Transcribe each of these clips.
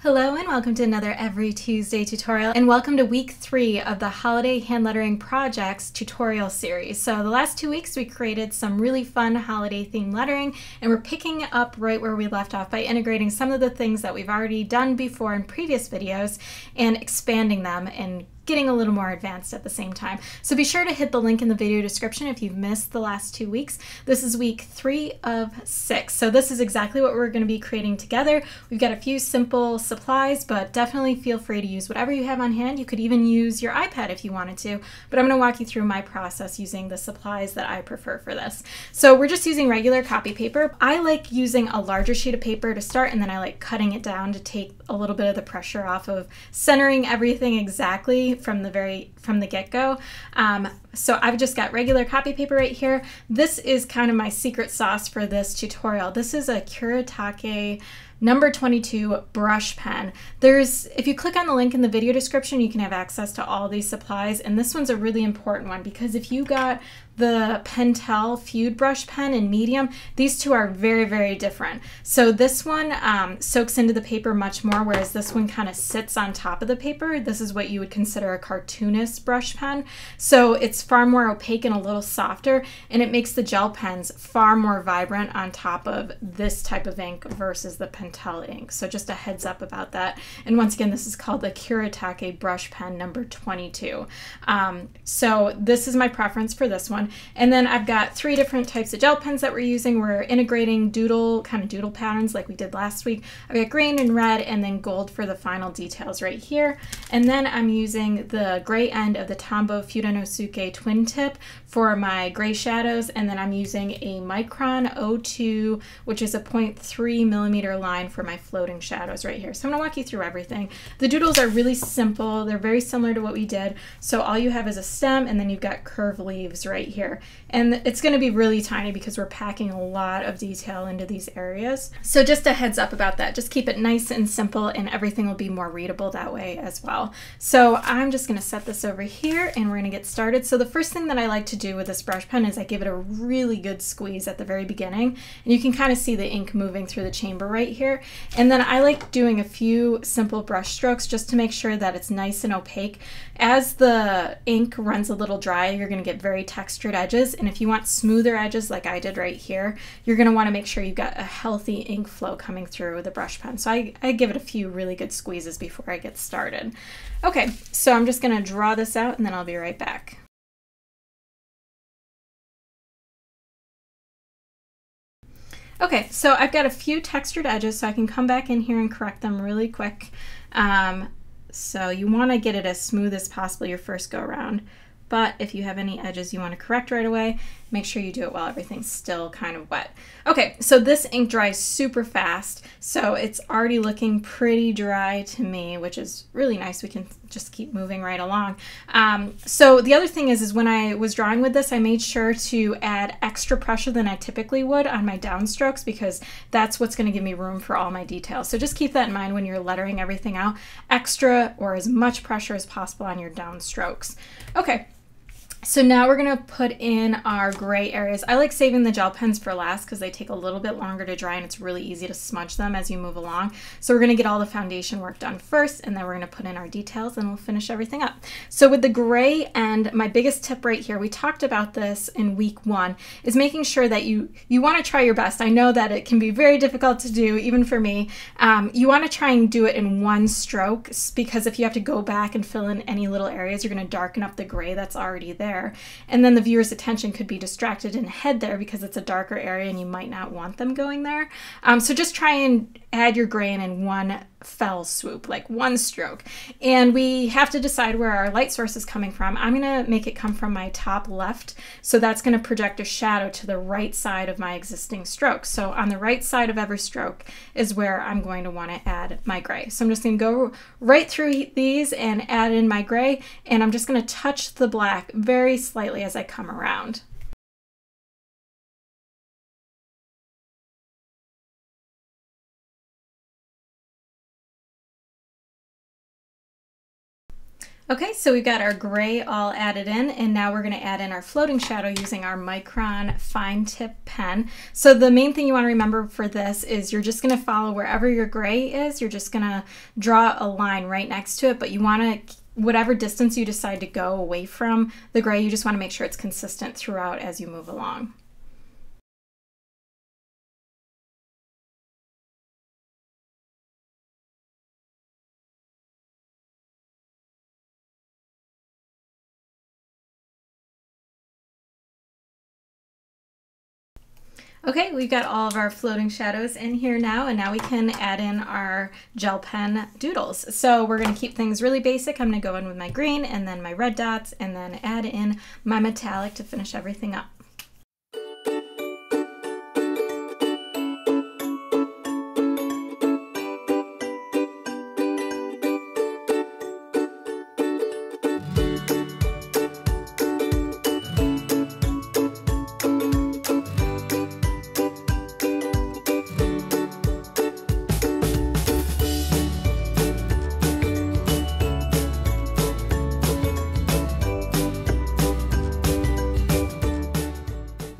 Hello and welcome to another Every Tuesday tutorial, and welcome to week 3 of the Holiday Hand Lettering Projects tutorial series. So the last 2 weeks we created some really fun holiday themed lettering, and we're picking up right where we left off by integrating some of the things that we've already done before in previous videos and expanding them and getting a little more advanced at the same time. So be sure to hit the link in the video description if you've missed the last 2 weeks. This is week 3 of 6. So this is exactly what we're going to be creating together. We've got a few simple supplies, but definitely feel free to use whatever you have on hand. You could even use your iPad if you wanted to, but I'm going to walk you through my process using the supplies that I prefer for this. So we're just using regular copy paper. I like using a larger sheet of paper to start, and then I like cutting it down to take a little bit of the pressure off of centering everything exactly from the get-go. So I've just got regular copy paper right here. This is kind of my secret sauce for this tutorial. This is a Kuretake number 22 brush pen. If you click on the link in the video description, you can have access to all these supplies, and this one's a really important one because if you got the Pentel Feud brush pen in medium, these two are very, very different. So this one soaks into the paper much more, whereas this one kind of sits on top of the paper. This is what you would consider a cartoonist brush pen. So it's far more opaque and a little softer, and it makes the gel pens far more vibrant on top of this type of ink versus the Pentel ink. So just a heads up about that. And once again, this is called the Kuretake brush pen number 22. So this is my preference for this one. And then I've got 3 different types of gel pens that we're using. We're integrating doodle patterns like we did last week. I've got green and red and then gold for the final details right here. And then I'm using the gray end of the Tombow Fudenosuke twin tip for my gray shadows. And then I'm using a Micron O2, which is a 0.3 millimeter line for my floating shadows right here. So I'm gonna walk you through everything. The doodles are really simple. They're very similar to what we did. So all you have is a stem, and then you've got curved leaves right here. And it's going to be really tiny because we're packing a lot of detail into these areas. So just a heads up about that. Just keep it nice and simple, and everything will be more readable that way as well. So I'm just going to set this over here and we're going to get started. So the first thing that I like to do with this brush pen is I give it a really good squeeze at the very beginning, and you can kind of see the ink moving through the chamber right here. And then I like doing a few simple brush strokes just to make sure that it's nice and opaque. As the ink runs a little dry, you're going to get very textured edges, and if you want smoother edges like I did right here, you're going to want to make sure you've got a healthy ink flow coming through the brush pen. So I give it a few really good squeezes before I get started. Okay, so I'm just going to draw this out and then I'll be right back. Okay, so I've got a few textured edges, so I can come back in here and correct them really quick. So you want to get it as smooth as possible your first go around. But if you have any edges you want to correct right away, make sure you do it while everything's still kind of wet. Okay, so this ink dries super fast, so it's already looking pretty dry to me, which is really nice. We can just keep moving right along. So the other thing is when I was drawing with this, I made sure to add extra pressure than I typically would on my downstrokes because that's what's going to give me room for all my details. So just keep that in mind when you're lettering everything out. Extra or as much pressure as possible on your downstrokes. Okay. So now we're going to put in our gray areas. I like saving the gel pens for last because they take a little bit longer to dry and it's really easy to smudge them as you move along. So we're going to get all the foundation work done first, and then we're going to put in our details and we'll finish everything up. So with the gray end, my biggest tip right here, we talked about this in week 1, is making sure that you want to try your best. I know that it can be very difficult to do, even for me. You want to try and do it in one stroke because if you have to go back and fill in any little areas, you're going to darken up the gray that's already there. And then the viewer's attention could be distracted and head there because it's a darker area and you might not want them going there. So just try and add your gray in one fell swoop, like one stroke. And we have to decide where our light source is coming from. I'm going to make it come from my top left, so that's going to project a shadow to the right side of my existing stroke. So on the right side of every stroke is where I'm going to want to add my gray. So I'm just going to go right through these and add in my gray, and I'm just going to touch the black very slightly as I come around. Okay, so we've got our gray all added in, and now we're going to add in our floating shadow using our Micron fine tip pen. So the main thing you want to remember for this is you're just going to follow wherever your gray is, you're just going to draw a line right next to it, but you want to, whatever distance you decide to go away from the gray, you just want to make sure it's consistent throughout as you move along. Okay, we've got all of our floating shadows in here now, and now we can add in our gel pen doodles. So we're going to keep things really basic. I'm going to go in with my green and then my red dots and then add in my metallic to finish everything up.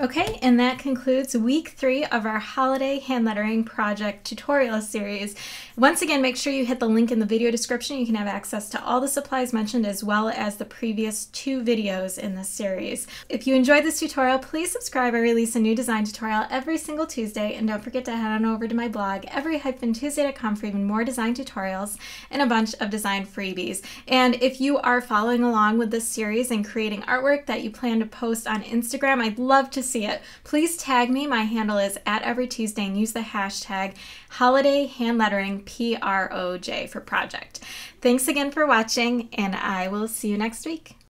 Okay, and that concludes week 3 of our holiday hand lettering project tutorial series. Once again, make sure you hit the link in the video description. You can have access to all the supplies mentioned as well as the previous 2 videos in this series. If you enjoyed this tutorial, please subscribe. I release a new design tutorial every single Tuesday, and don't forget to head on over to my blog, every-tuesday.com, for even more design tutorials and a bunch of design freebies. And if you are following along with this series and creating artwork that you plan to post on Instagram, I'd love to see it. Please tag me. My handle is @everytuesday and use the hashtag HolidayHandLetteringPROJ for project. Thanks again for watching, and I will see you next week.